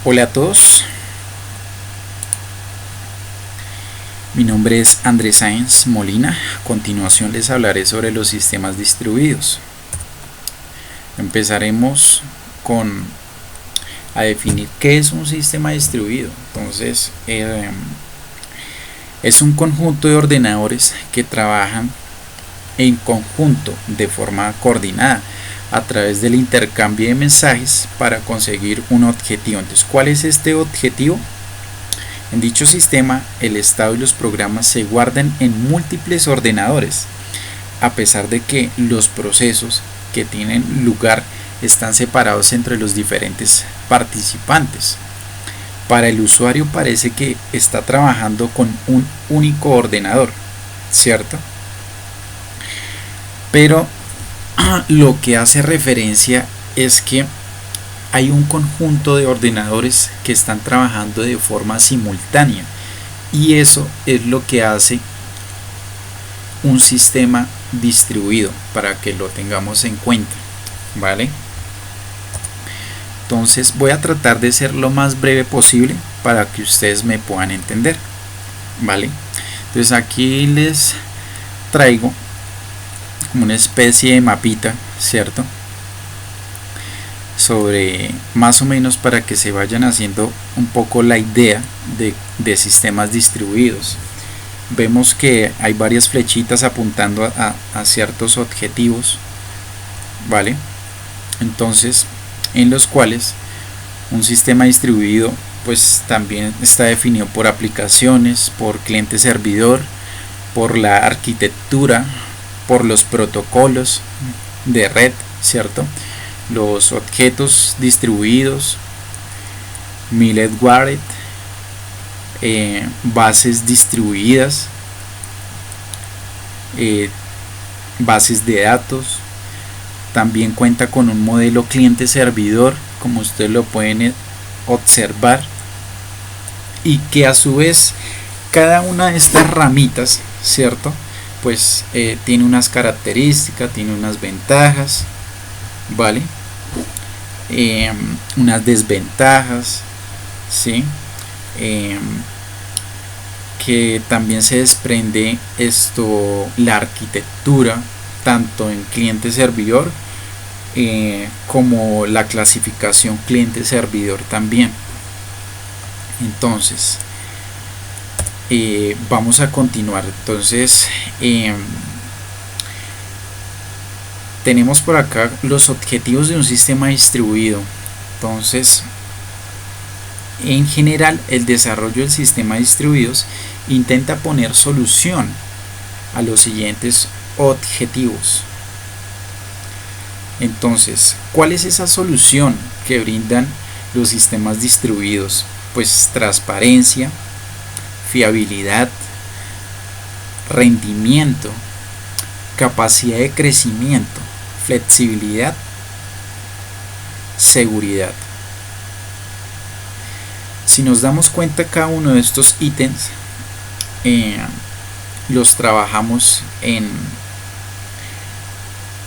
Hola a todos, mi nombre es Andrés Sáenz Molina. A continuación les hablaré sobre los sistemas distribuidos. Empezaremos a definir qué es un sistema distribuido. Entonces, es un conjunto de ordenadores que trabajan en conjunto de forma coordinada a través del intercambio de mensajes para conseguir un objetivo. Entonces, ¿cuál es este objetivo? En dicho sistema, el estado y los programas se guardan en múltiples ordenadores, a pesar de que los procesos que tienen lugar están separados entre los diferentes participantes. Para el usuario parece que está trabajando con un único ordenador, ¿cierto? Pero lo que hace referencia es que hay un conjunto de ordenadores que están trabajando de forma simultánea, y eso es lo que hace un sistema distribuido, para que lo tengamos en cuenta, ¿vale? Entonces voy a tratar de ser lo más breve posible para que ustedes me puedan entender, ¿vale? Entonces aquí les traigo como una especie de mapita, ¿cierto? Sobre más o menos para que se vayan haciendo un poco la idea de sistemas distribuidos. Vemos que hay varias flechitas apuntando a ciertos objetivos, ¿vale? Entonces, en los cuales un sistema distribuido pues también está definido por aplicaciones, por cliente servidor, por la arquitectura, por los protocolos de red, ¿cierto? Los objetos distribuidos, middleware, bases distribuidas, bases de datos. También cuenta con un modelo cliente servidor, como ustedes lo pueden observar, y que a su vez cada una de estas ramitas, ¿cierto? Pues tiene unas características, tiene unas ventajas, ¿vale? Unas desventajas, ¿sí? Que también se desprende la arquitectura, tanto en cliente servidor como la clasificación cliente servidor también. Entonces vamos a continuar. Entonces tenemos por acá los objetivos de un sistema distribuido. Entonces, en general, el desarrollo del sistema distribuidos intenta poner solución a los siguientes objetivos. Entonces, ¿cuál es esa solución que brindan los sistemas distribuidos? Pues transparencia, fiabilidad, rendimiento, capacidad de crecimiento, flexibilidad, seguridad. Si nos damos cuenta, cada uno de estos ítems los trabajamos en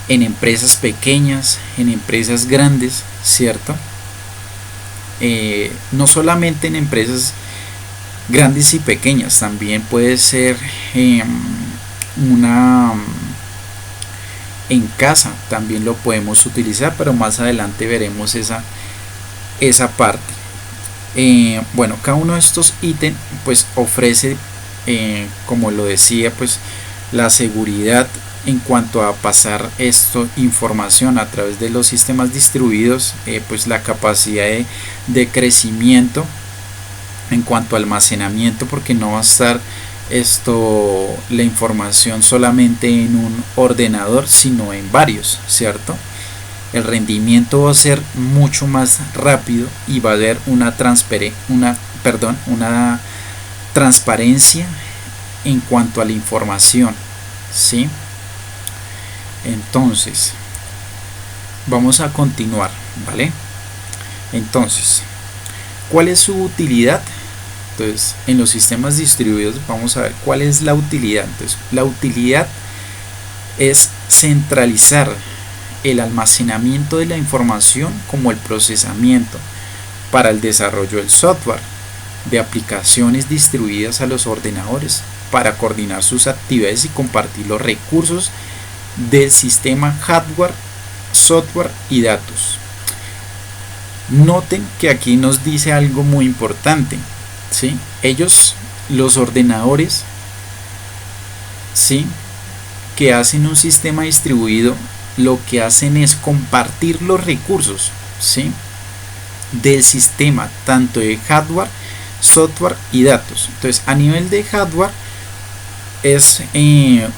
empresas pequeñas, en empresas grandes, ¿cierto? No solamente en empresas grandes y pequeñas, también puede ser en casa, también lo podemos utilizar, pero más adelante veremos esa parte. Bueno, cada uno de estos ítems pues ofrece, como lo decía, pues la seguridad en cuanto a pasar información a través de los sistemas distribuidos, pues la capacidad de crecimiento en cuanto a almacenamiento, porque no va a estar la información solamente en un ordenador, sino en varios, ¿cierto? El rendimiento va a ser mucho más rápido y va a haber una transparencia en cuanto a la información, ¿sí? Entonces, vamos a continuar, ¿vale? Entonces, ¿cuál es su utilidad? Entonces, en los sistemas distribuidos vamos a ver cuál es la utilidad. Entonces, la utilidad es centralizar el almacenamiento de la información como el procesamiento, para el desarrollo del software, de aplicaciones distribuidas a los ordenadores, para coordinar sus actividades y compartir los recursos del sistema hardware, software y datos. Noten que aquí nos dice algo muy importante, ¿sí? Los ordenadores, ¿sí?, que hacen un sistema distribuido, lo que hacen es compartir los recursos, ¿sí?, del sistema, tanto de hardware, software y datos. Entonces, a nivel de hardware es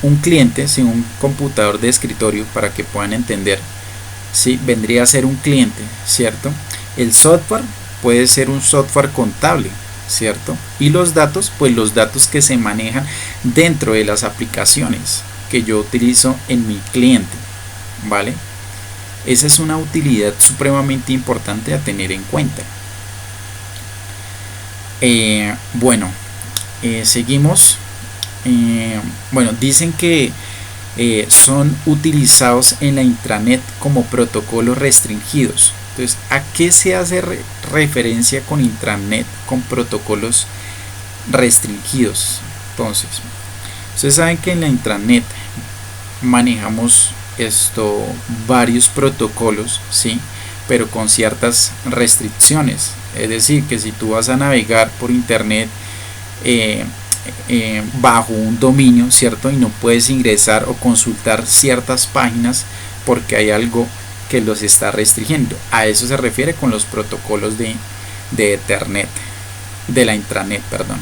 un cliente, ¿sí?, un computador de escritorio, para que puedan entender, ¿sí?, vendría a ser un cliente, ¿cierto? El software puede ser un software contable, ¿cierto? Y los datos, pues los datos que se manejan dentro de las aplicaciones que yo utilizo en mi cliente, ¿vale? Esa es una utilidad supremamente importante a tener en cuenta. Seguimos. Bueno, dicen que son utilizados en la intranet como protocolos restringidos. Entonces, ¿a qué se hace referencia con intranet, con protocolos restringidos? Entonces, ustedes saben que en la intranet manejamos varios protocolos, ¿sí?, pero con ciertas restricciones. Es decir, que si tú vas a navegar por internet bajo un dominio, ¿cierto?, y no puedes ingresar o consultar ciertas páginas porque hay algo que los está restringiendo. A eso se refiere con los protocolos de Ethernet, de la intranet, perdón.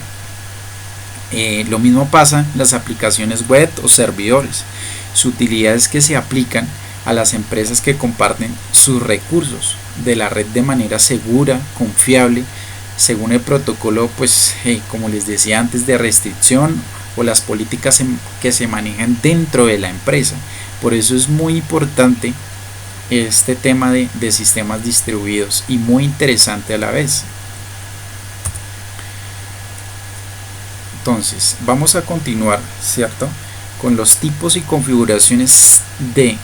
Lo mismo pasa en las aplicaciones web o servidores. Su utilidad es que se aplican a las empresas que comparten sus recursos de la red de manera segura, confiable, según el protocolo, pues como les decía antes, de restricción o las políticas que se manejan dentro de la empresa. Por eso es muy importante este tema de sistemas distribuidos, y muy interesante a la vez. Entonces vamos a continuar, ¿cierto?, con los tipos y configuraciones de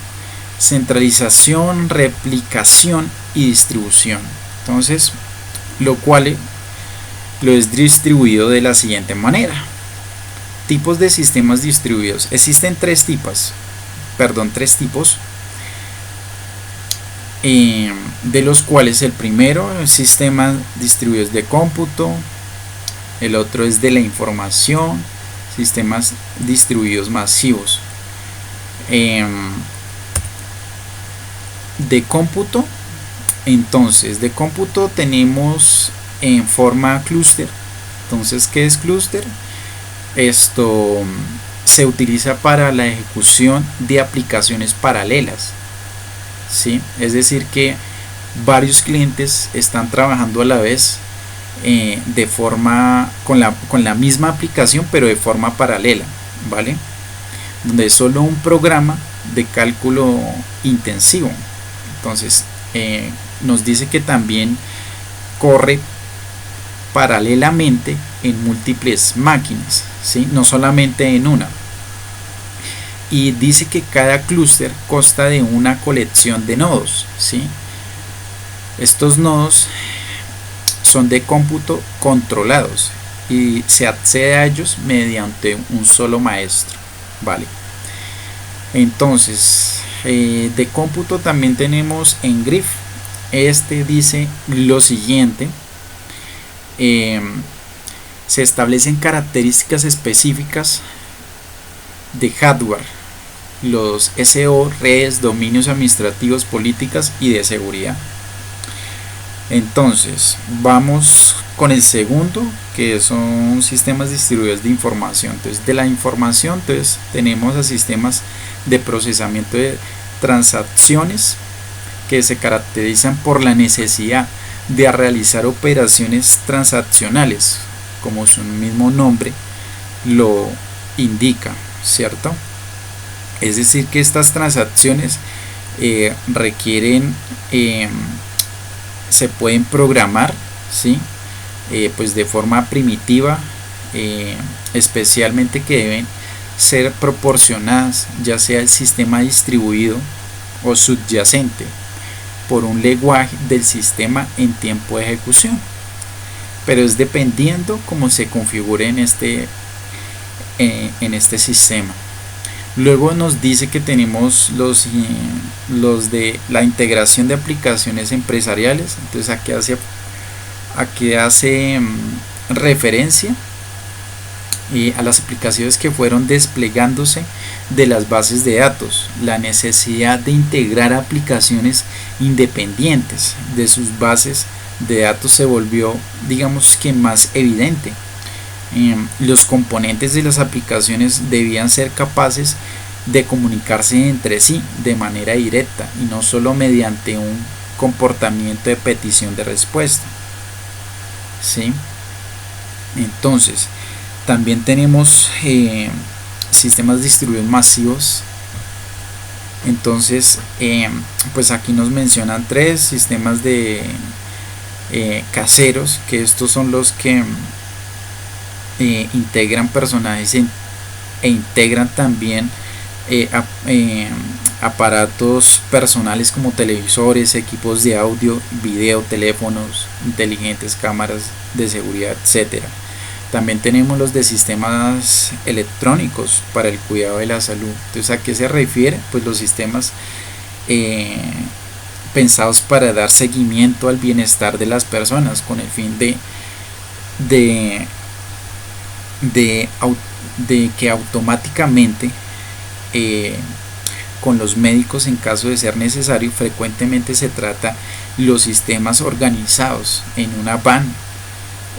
centralización, replicación y distribución. Entonces, lo cual lo es distribuido de la siguiente manera. Tipos de sistemas distribuidos. Existen tres tipos, de los cuales el primero es sistemas distribuidos de cómputo, el otro es de la información, sistemas distribuidos masivos. De cómputo, entonces de cómputo tenemos en forma clúster. Entonces, ¿qué es clúster? Esto se utiliza para la ejecución de aplicaciones paralelas, ¿sí? Es decir, que varios clientes están trabajando a la vez de forma con la misma aplicación, pero de forma paralela, ¿vale? Donde es solo un programa de cálculo intensivo. Entonces nos dice que también corre paralelamente en múltiples máquinas, ¿sí?, no solamente en una. Y dice que cada clúster consta de una colección de nodos, ¿sí? Estos nodos son de cómputo controlados y se accede a ellos mediante un solo maestro, ¿vale? Entonces, de cómputo también tenemos NGRIF. Este dice lo siguiente: se establecen características específicas de hardware, los SO, redes, dominios administrativos, políticas y de seguridad. Entonces vamos con el segundo, que son sistemas distribuidos de información. Entonces, de la información, entonces tenemos a sistemas de procesamiento de transacciones que se caracterizan por la necesidad de realizar operaciones transaccionales, como su mismo nombre lo indica, ¿cierto? Es decir, que estas transacciones requieren, se pueden programar, ¿sí?, pues de forma primitiva, especialmente que deben ser proporcionadas ya sea el sistema distribuido o subyacente por un lenguaje del sistema en tiempo de ejecución, pero es dependiendo cómo se configure en este sistema. Luego nos dice que tenemos los de la integración de aplicaciones empresariales. Entonces aquí hace referencia a las aplicaciones que fueron desplegándose de las bases de datos. La necesidad de integrar aplicaciones independientes de sus bases de datos se volvió, digamos que, más evidente. Los componentes de las aplicaciones debían ser capaces de comunicarse entre sí de manera directa y no solo mediante un comportamiento de petición de respuesta. ¿Sí? Entonces, también tenemos sistemas distribuidos masivos. Entonces, pues aquí nos mencionan 3 sistemas de caseros, que estos son los que integran personajes e integran también aparatos personales como televisores, equipos de audio, video, teléfonos inteligentes, cámaras de seguridad, etcétera. También tenemos los de sistemas electrónicos para el cuidado de la salud. Entonces, ¿a qué se refiere? Pues los sistemas pensados para dar seguimiento al bienestar de las personas con el fin de que automáticamente con los médicos, en caso de ser necesario, frecuentemente se trata los sistemas organizados en una van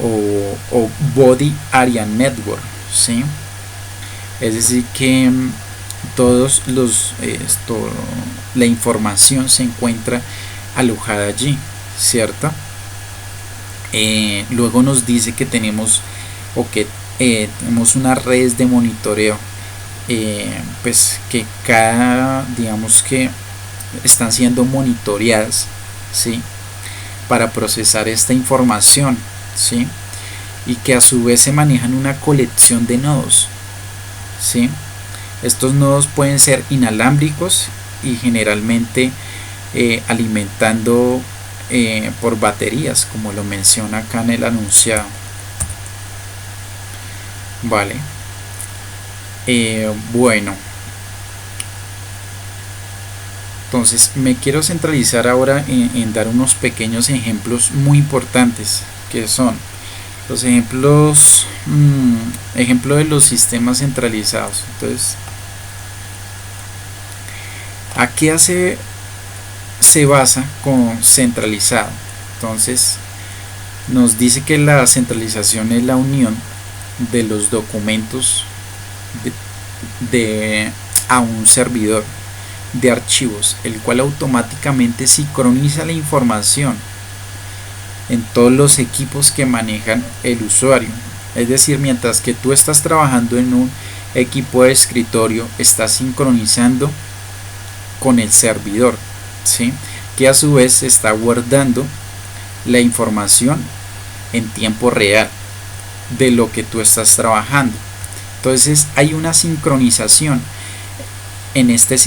o Body Area Network, ¿sí? Es decir que todos la información se encuentra alojada allí, ¿cierto? Luego nos dice que tenemos tenemos unas redes de monitoreo, pues que digamos que están siendo monitoreadas, ¿sí? Para procesar esta información, ¿sí? Y que a su vez se manejan una colección de nodos, ¿sí? Estos nodos pueden ser inalámbricos y generalmente alimentando por baterías, como lo menciona acá en el anunciado. Vale. Bueno, entonces me quiero centralizar ahora en dar unos pequeños ejemplos muy importantes, que son los ejemplo de los sistemas centralizados. Entonces, ¿a qué se basa con centralizado? Entonces nos dice que la centralización es la unión de los documentos a un servidor de archivos, el cual automáticamente sincroniza la información en todos los equipos que manejan el usuario. Es decir, mientras que tú estás trabajando en un equipo de escritorio, estás sincronizando con el servidor, ¿sí? Que a su vez está guardando la información en tiempo real de lo que tú estás trabajando. Entonces hay una sincronización en este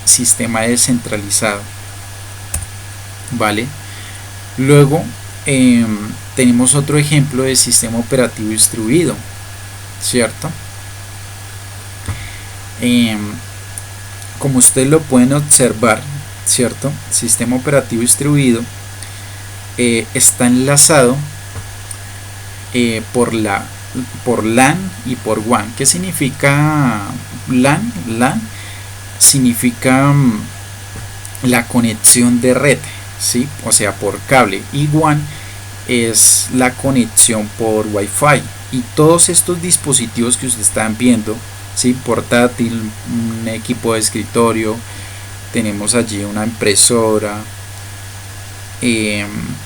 sistema descentralizado, ¿vale? Luego tenemos otro ejemplo de sistema operativo distribuido, ¿cierto? Como ustedes lo pueden observar, ¿cierto? Sistema operativo distribuido está enlazado por LAN y por WAN. ¿Qué significa LAN? LAN significa la conexión de red, ¿sí? O sea, por cable, y WAN es la conexión por Wi-Fi. Y todos estos dispositivos que ustedes están viendo, ¿sí? Portátil, un equipo de escritorio, tenemos allí una impresora,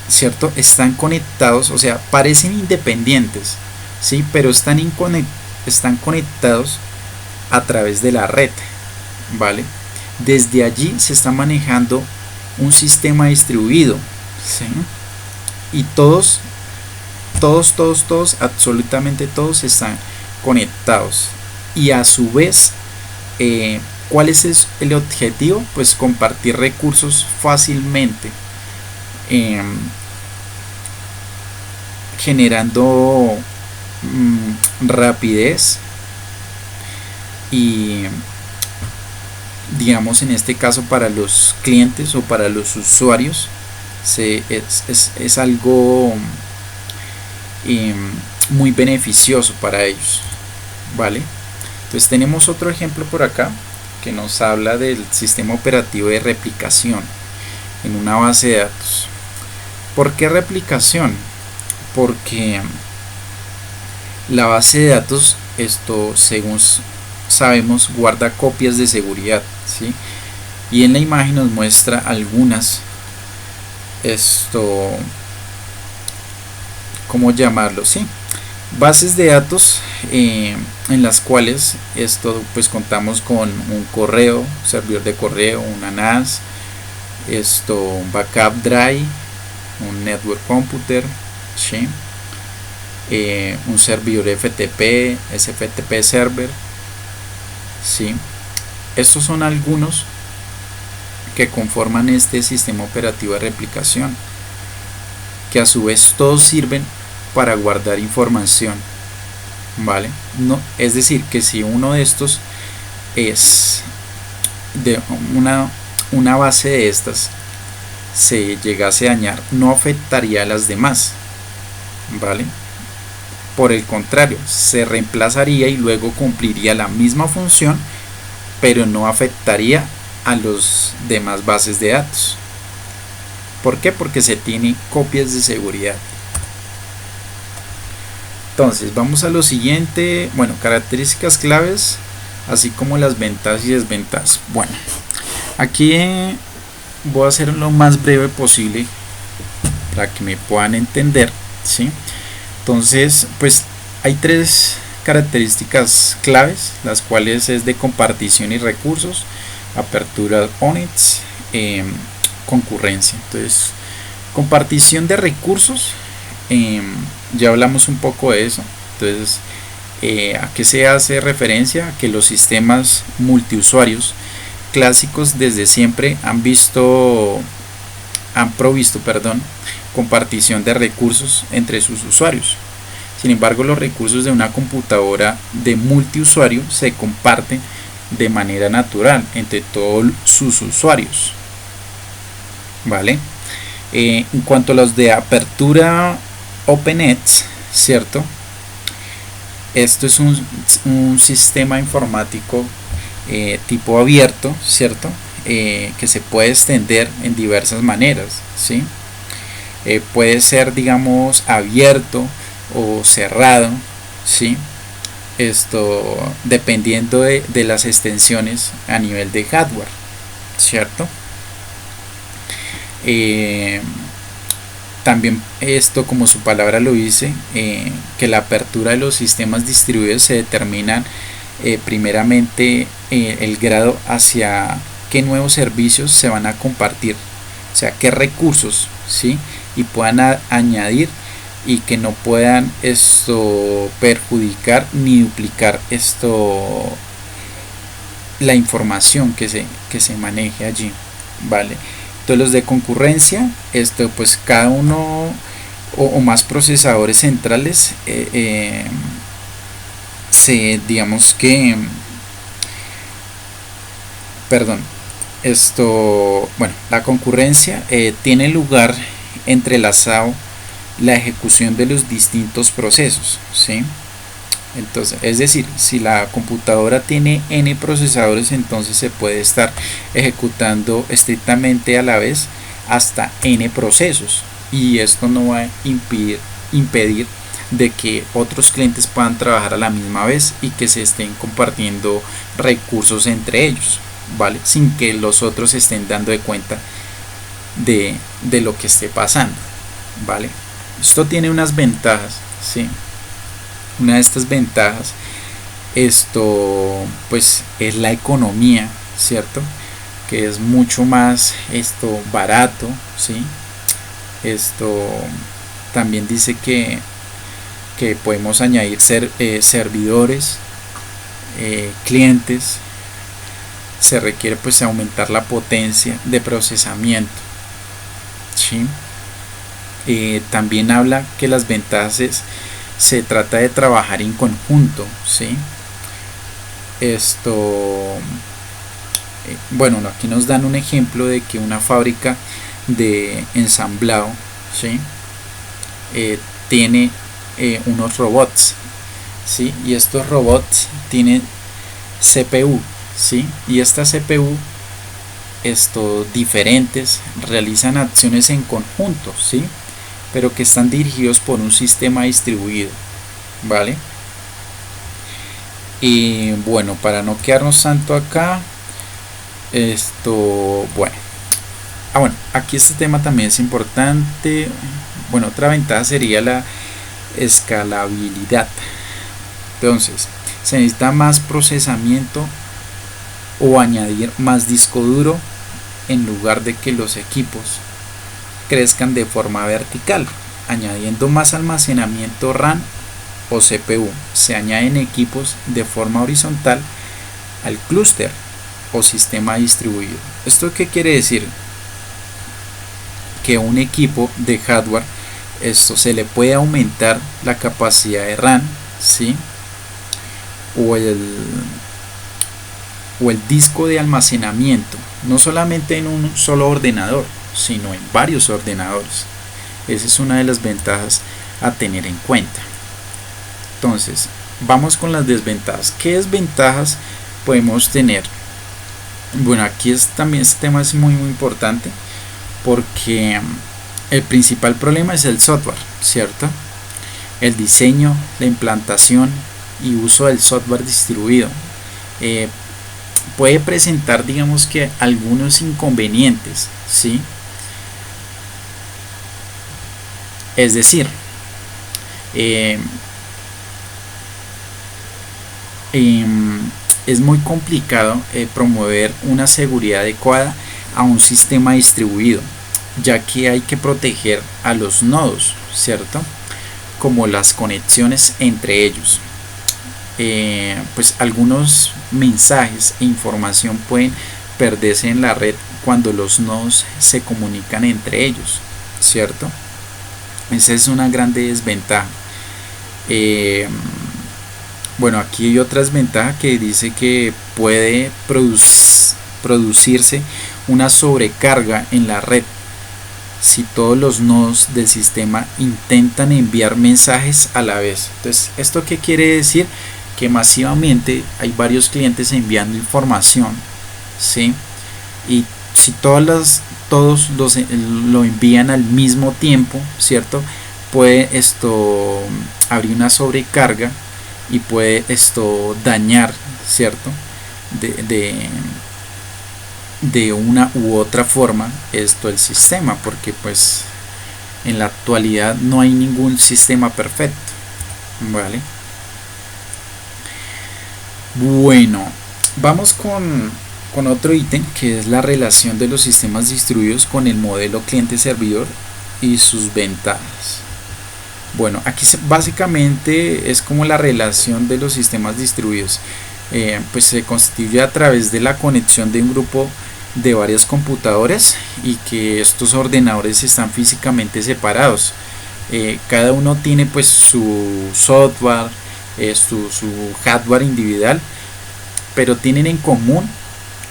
¿cierto? Están conectados, o sea, parecen independientes, ¿sí? Pero están conectados a través de la red, ¿vale? Desde allí se está manejando un sistema distribuido, ¿sí? Y todos, absolutamente todos están conectados. Y a su vez, ¿cuál es el objetivo? Pues compartir recursos fácilmente, generando rapidez y, digamos, en este caso para los clientes o para los usuarios es algo muy beneficioso para ellos, ¿vale? Entonces tenemos otro ejemplo por acá que nos habla del sistema operativo de replicación en una base de datos. ¿Por qué replicación? Porque la base de datos, según sabemos, guarda copias de seguridad, ¿sí? Y en la imagen nos muestra algunas, ¿cómo llamarlo? ¿Sí? Bases de datos en las cuales pues contamos con un correo, servidor de correo, una NAS, un backup drive, un network computer, ¿sí? Un servidor FTP, SFTP server, ¿sí? Estos son algunos que conforman este sistema operativo de replicación, que a su vez todos sirven para guardar información, ¿vale? No, es decir, que si uno de estos es de una base de estas se llegase a dañar, no afectaría a las demás, ¿vale? Por el contrario, se reemplazaría y luego cumpliría la misma función, pero no afectaría a los demás bases de datos. ¿Por qué? Porque se tienen copias de seguridad. Entonces vamos a lo siguiente. Bueno, características claves, así como las ventajas y desventajas. Bueno, aquí voy a hacer lo más breve posible para que me puedan entender, ¿sí? Entonces, pues hay tres características claves, las cuales es de compartición y recursos, apertura ONIX, concurrencia. Entonces, compartición de recursos, ya hablamos un poco de eso. Entonces, ¿a qué se hace referencia? A que los sistemas multiusuarios clásicos desde siempre han provisto compartición de recursos entre sus usuarios. Sin embargo, los recursos de una computadora de multiusuario se comparten de manera natural entre todos sus usuarios, ¿vale? En cuanto a los de apertura OpenEdge, ¿cierto? Esto es un sistema informático tipo abierto, ¿cierto? Que se puede extender en diversas maneras, ¿sí? Puede ser, digamos, abierto o cerrado, ¿sí? Dependiendo de las extensiones a nivel de hardware, ¿cierto? También como su palabra lo dice, que la apertura de los sistemas distribuidos se determinan primeramente el grado hacia qué nuevos servicios se van a compartir, o sea, qué recursos, ¿sí? Y puedan añadir y que no puedan perjudicar ni duplicar la información que se maneje allí, ¿vale? Entonces los de concurrencia, pues cada uno o más procesadores centrales digamos que bueno, la concurrencia tiene lugar entrelazado la ejecución de los distintos procesos, ¿sí? Entonces, es decir, si la computadora tiene n procesadores, entonces se puede estar ejecutando estrictamente a la vez hasta n procesos, y esto no va a impedir de que otros clientes puedan trabajar a la misma vez y que se estén compartiendo recursos entre ellos, ¿vale? Sin que los otros estén dando de cuenta de lo que esté pasando, ¿vale? Esto tiene unas ventajas, ¿sí? Una de estas ventajas, pues es la economía, ¿cierto? Que es mucho más barato, ¿sí? También dice que podemos añadir servidores, clientes. Se requiere pues aumentar la potencia de procesamiento, ¿sí? También habla que las ventajas se trata de trabajar en conjunto, ¿sí? Bueno, aquí nos dan un ejemplo de que una fábrica de ensamblado, ¿sí? Tiene unos robots, ¿sí? Y estos robots tienen CPU, ¿sí? Y esta CPU, diferentes, realizan acciones en conjunto, ¿sí? Pero que están dirigidos por un sistema distribuido, ¿vale? Y bueno, para no quedarnos tanto acá, bueno. Bueno, aquí este tema también es importante. Bueno, otra ventaja sería la escalabilidad. Entonces, se necesita más procesamiento o añadir más disco duro en lugar de que los equipos crezcan de forma vertical. Añadiendo más almacenamiento RAM o CPU, se añaden equipos de forma horizontal al clúster o sistema distribuido. ¿Esto qué quiere decir? Que un equipo de hardware, se le puede aumentar la capacidad de RAM, ¿sí? o el disco de almacenamiento, no solamente en un solo ordenador, sino en varios ordenadores. Esa es una de las ventajas a tener en cuenta. Entonces, vamos con las desventajas. ¿Qué desventajas podemos tener? Bueno, aquí también este tema es muy importante, porque el principal problema es el software, ¿cierto? El diseño, la implantación y uso del software distribuido puede presentar, digamos, que algunos inconvenientes, ¿sí? Es decir, es muy complicado promover una seguridad adecuada a un sistema distribuido, ya que hay que proteger a los nodos, ¿cierto? Como las conexiones entre ellos. Pues algunos mensajes e información pueden perderse en la red cuando los nodos se comunican entre ellos, ¿cierto? Esa es una gran desventaja. Bueno, aquí hay otra desventaja que dice que puede producirse una sobrecarga en la red si todos los nodos del sistema intentan enviar mensajes a la vez. Entonces, ¿esto qué quiere decir? Que masivamente hay varios clientes enviando información, ¿sí? Y si todos lo envían al mismo tiempo, ¿cierto? Puede abrir una sobrecarga y puede dañar, ¿cierto? De una u otra forma el sistema, porque pues en la actualidad no hay ningún sistema perfecto, ¿vale? Bueno, vamos con otro ítem, que es la relación de los sistemas distribuidos con el modelo cliente-servidor y sus ventajas. Bueno, aquí básicamente es como la relación de los sistemas distribuidos. Pues se constituye a través de la conexión de un grupo de varias computadoras y que estos ordenadores están físicamente separados. Cada uno tiene pues su software, su hardware individual, pero tienen en común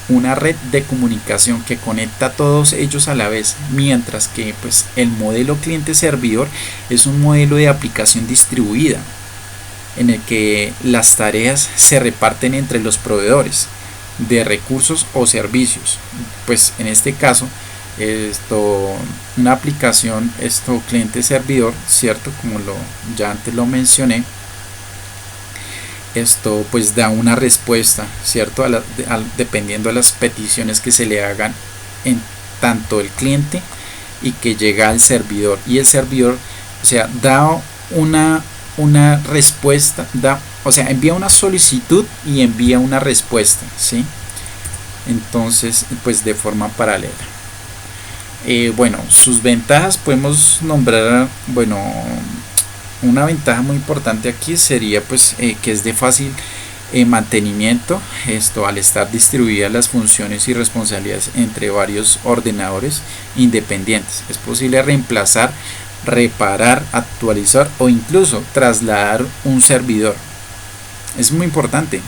una red de comunicación que conecta a todos ellos a la vez, mientras que pues el modelo cliente-servidor es un modelo de aplicación distribuida en el que las tareas se reparten entre los proveedores de recursos o servicios. Pues en este caso una aplicación cliente-servidor, cierto, como ya antes lo mencioné, pues da una respuesta, cierto, dependiendo de las peticiones que se le hagan en tanto el cliente y que llega al servidor, y el servidor, o sea, da una respuesta, envía una solicitud y envía una respuesta, ¿sí? Entonces, pues de forma paralela. Bueno, sus ventajas podemos nombrar, bueno, una ventaja muy importante aquí sería pues que es de fácil mantenimiento, al estar distribuidas las funciones y responsabilidades entre varios ordenadores independientes. Es posible reemplazar reparar, actualizar o incluso trasladar un servidor. Es muy importante,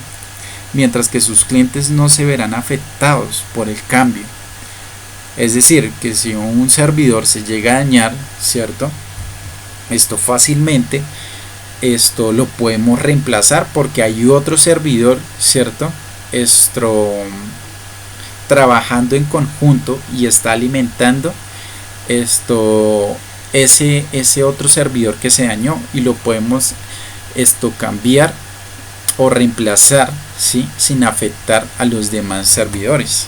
mientras que sus clientes no se verán afectados por el cambio. Es decir, que si un servidor se llega a dañar, ¿cierto? Esto fácilmente lo podemos reemplazar porque hay otro servidor, ¿cierto? Trabajando en conjunto y está alimentando ese otro servidor que se dañó, y lo podemos cambiar o reemplazar, ¿sí? Sin afectar a los demás servidores.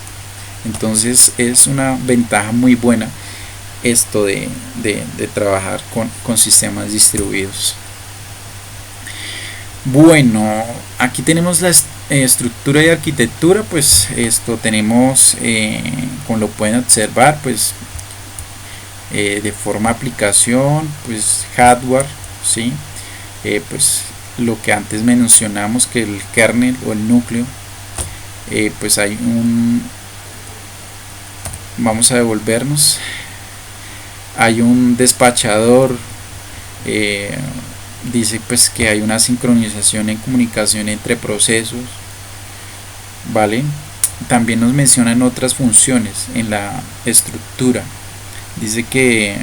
Entonces es una ventaja muy buena de trabajar con sistemas distribuidos. Bueno, aquí tenemos la estructura y arquitectura. Pues tenemos, como lo pueden observar, pues de forma aplicación, pues hardware, ¿sí? Pues lo que antes mencionamos, que el kernel o el núcleo, pues hay vamos a devolvernos, hay un despachador, dice pues que hay una sincronización en comunicación entre procesos, ¿vale? También nos mencionan otras funciones en la estructura. Dice que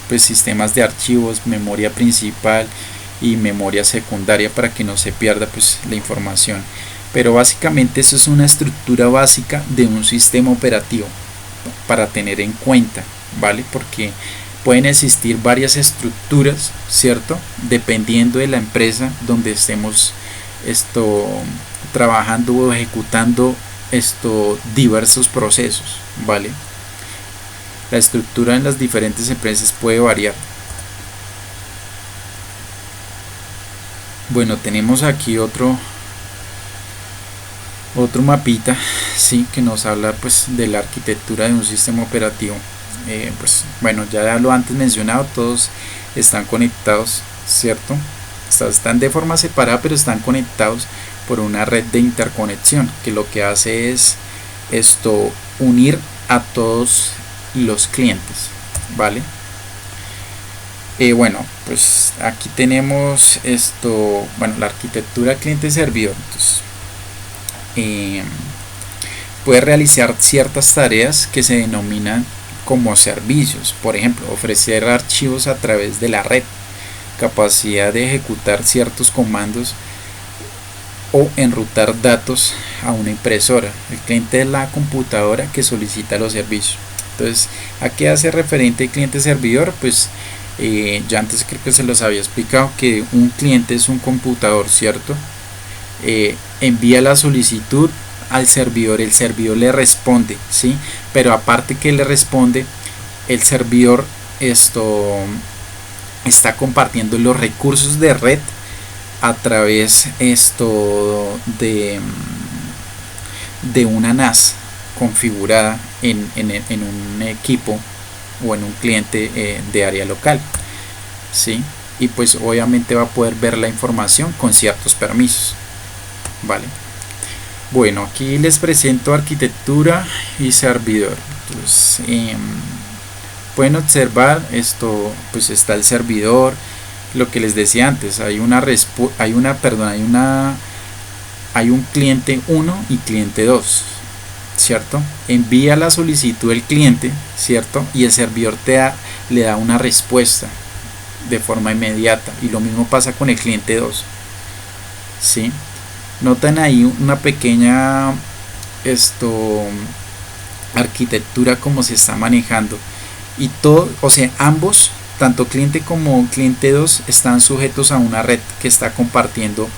pues sistemas de archivos, memoria principal y memoria secundaria para que no se pierda pues la información. Pero básicamente eso es una estructura básica de un sistema operativo para tener en cuenta, ¿vale? Porque pueden existir varias estructuras, ¿cierto? Dependiendo de la empresa donde estemos trabajando o ejecutando diversos procesos, ¿vale? La estructura en las diferentes empresas puede variar. Bueno, tenemos aquí otro mapita, sí, que nos habla pues de la arquitectura de un sistema operativo. Pues bueno, ya lo antes mencionado, todos están conectados, ¿cierto? Están de forma separada, pero están conectados por una red de interconexión, que lo que hace es unir a todos los clientes, ¿vale? Bueno, pues aquí tenemos bueno, la arquitectura cliente-servidor. Entonces, puede realizar ciertas tareas que se denominan como servicios. Por ejemplo, ofrecer archivos a través de la red, capacidad de ejecutar ciertos comandos o enrutar datos a una impresora. El cliente es la computadora que solicita los servicios. Entonces, ¿a qué hace referente el cliente-servidor? Pues ya antes creo que se los había explicado que un cliente es un computador, ¿cierto? Envía la solicitud al servidor, el servidor le responde, ¿sí? Pero aparte que le responde, el servidor está compartiendo los recursos de red a través de una NAS configurada en un equipo o en un cliente de área local, ¿sí? Y pues obviamente va a poder ver la información con ciertos permisos, ¿vale? Bueno, aquí les presento arquitectura y servidor. Entonces, pueden observar pues está el servidor, lo que les decía antes, hay un cliente 1 y cliente 2, ¿cierto? Envía la solicitud del cliente, ¿cierto? Y el servidor le da una respuesta de forma inmediata, y lo mismo pasa con el cliente 2, ¿sí? Notan ahí una pequeña arquitectura como se está manejando, y todo, o sea, ambos, tanto cliente como cliente 2, están sujetos a una red que está compartiendo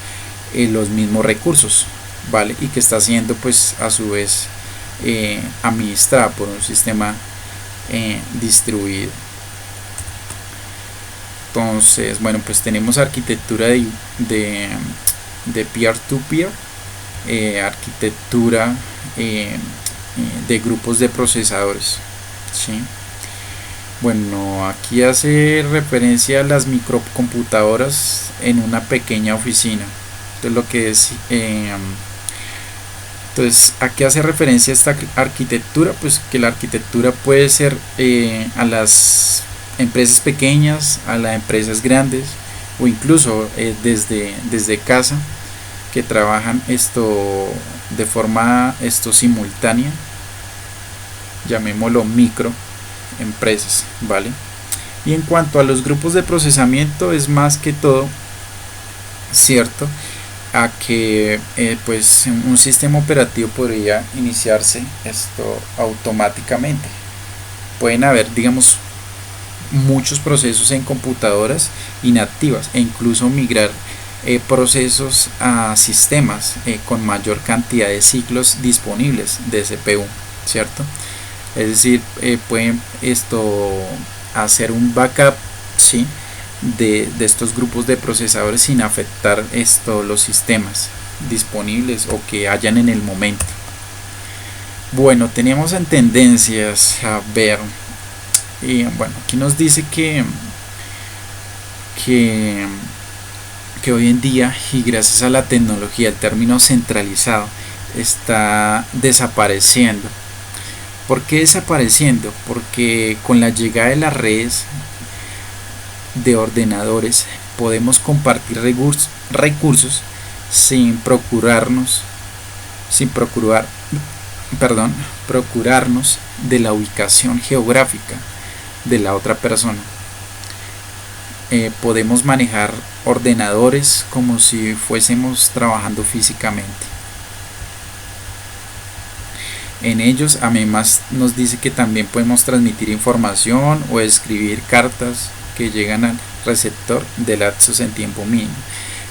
los mismos recursos, ¿vale? Y que está siendo pues a su vez administrada por un sistema distribuido. Entonces, bueno, pues tenemos arquitectura de peer-to-peer, arquitectura de grupos de procesadores, ¿sí? Bueno, aquí hace referencia a las microcomputadoras en una pequeña oficina. Entonces, lo que es entonces, ¿a qué hace referencia esta arquitectura? Pues que la arquitectura puede ser a las empresas pequeñas a las empresas grandes, o incluso desde casa, que trabajan de forma simultánea, llamémoslo micro empresas, ¿vale? Y en cuanto a los grupos de procesamiento, es más que todo, cierto, a que pues un sistema operativo podría iniciarse automáticamente. Pueden haber, digamos, muchos procesos en computadoras inactivas, e incluso migrar procesos a sistemas con mayor cantidad de ciclos disponibles de CPU, ¿cierto? Es decir, pueden hacer un backup, ¿sí?, de estos grupos de procesadores sin afectar los sistemas disponibles o que hayan en el momento. Bueno, teníamos en tendencias a ver, y bueno, aquí nos dice que hoy en día, y gracias a la tecnología, el término centralizado está desapareciendo. ¿Por qué desapareciendo? Porque con la llegada de las redes de ordenadores podemos compartir recursos sin procurarnos de la ubicación geográfica de la otra persona. Podemos manejar ordenadores como si fuésemos trabajando físicamente. En ellos además nos dice que también podemos transmitir información o escribir cartas que llegan al receptor de lapsos en tiempo mínimo.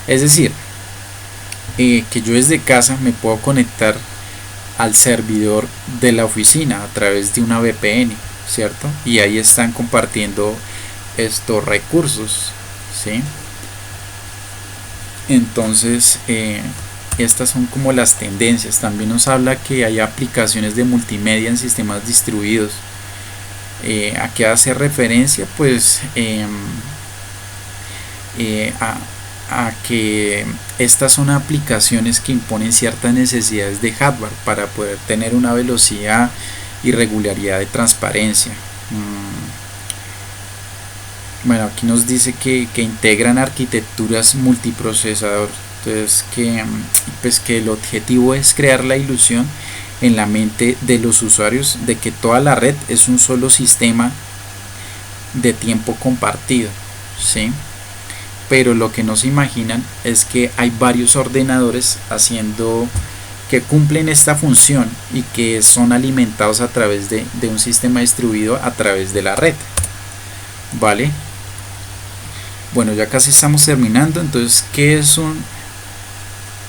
Es decir, que yo desde casa me puedo conectar al servidor de la oficina a través de una VPN, ¿cierto? Y ahí están compartiendo estos recursos, ¿sí? Entonces estas son como las tendencias. También nos habla que hay aplicaciones de multimedia en sistemas distribuidos. ¿A qué hace referencia? Pues a que estas son aplicaciones que imponen ciertas necesidades de hardware para poder tener una velocidad y regularidad de transparencia. Bueno, aquí nos dice que integran arquitecturas multiprocesador. Entonces que el objetivo es crear la ilusión en la mente de los usuarios de que toda la red es un solo sistema de tiempo compartido, ¿sí? Pero lo que no se imaginan es que hay varios ordenadores que cumplen esta función y que son alimentados a través de un sistema distribuido a través de la red, ¿vale? Bueno, ya casi estamos terminando. Entonces, ¿qué es un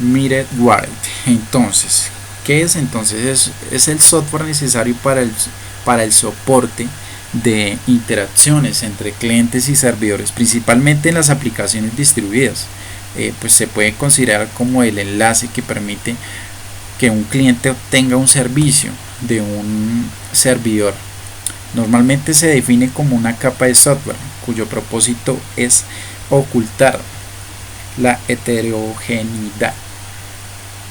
middleware? Entonces, ¿qué es? Entonces es el software necesario para el soporte de interacciones entre clientes y servidores, principalmente en las aplicaciones distribuidas. Pues se puede considerar como el enlace que permite que un cliente obtenga un servicio de un servidor. Normalmente se define como una capa de software cuyo propósito es ocultar la heterogeneidad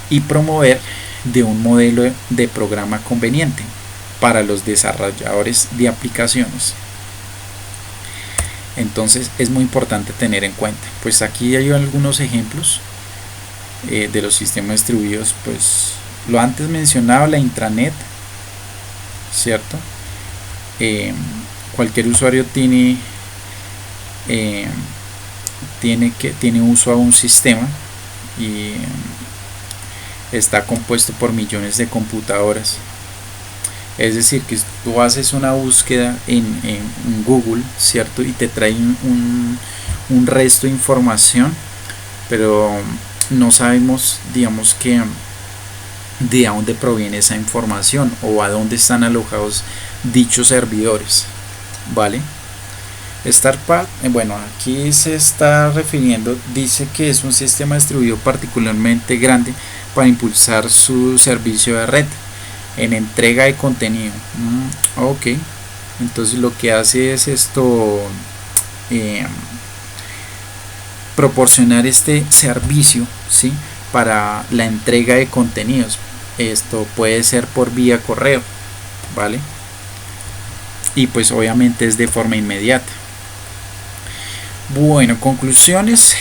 y promover de un modelo de programa conveniente para los desarrolladores de aplicaciones. Entonces es muy importante tener en cuenta. Pues aquí hay algunos ejemplos de los sistemas distribuidos. Pues lo antes mencionado, la intranet, ¿cierto? Cualquier usuario tiene uso a un sistema y está compuesto por millones de computadoras. Es decir, que tú haces una búsqueda en Google, ¿cierto? Y te trae un resto de información, pero no sabemos, digamos, que de dónde proviene esa información o a dónde están alojados dichos servidores, ¿vale? StarPath, bueno, aquí se está refiriendo, dice que es un sistema distribuido particularmente grande para impulsar su servicio de red en entrega de contenido. Ok, entonces lo que hace es proporcionar este servicio, ¿sí?, para la entrega de contenidos. Esto puede ser por vía correo, ¿vale? y pues obviamente es de forma inmediata. Bueno, conclusiones.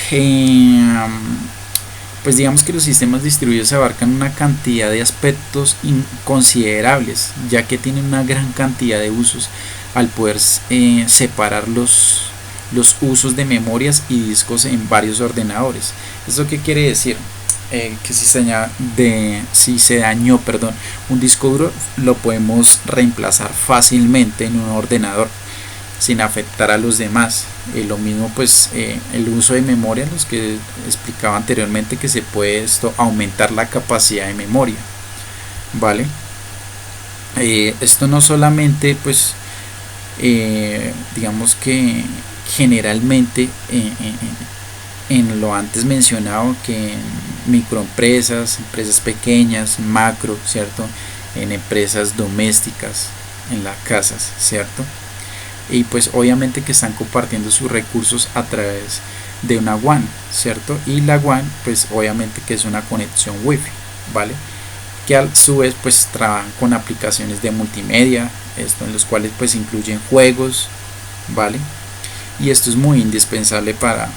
Pues digamos que los sistemas distribuidos abarcan una cantidad de aspectos considerables, ya que tienen una gran cantidad de usos al poder separar los usos de memorias y discos en varios ordenadores. ¿Esto qué quiere decir? Que si se dañó un disco duro, lo podemos reemplazar fácilmente en un ordenador sin afectar a los demás. Lo mismo pues el uso de memoria, los que explicaba anteriormente, que se puede aumentar la capacidad de memoria, vale. Esto no solamente pues digamos que generalmente en lo antes mencionado, que en microempresas, empresas pequeñas, macro, cierto, en empresas domésticas, en las casas, cierto, y pues obviamente que están compartiendo sus recursos a través de una WAN, cierto, y la WAN pues obviamente que es una conexión wifi, vale, que a su vez pues trabajan con aplicaciones de multimedia, esto en los cuales pues incluyen juegos, vale, y esto es muy indispensable para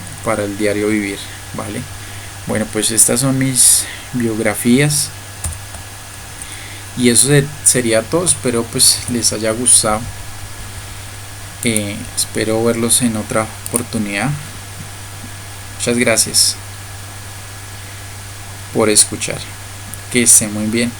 el diario vivir, vale. Bueno, pues estas son mis biografías y eso sería todo. Espero pues les haya gustado. Espero verlos en otra oportunidad. Muchas gracias por escuchar. Que estén muy bien.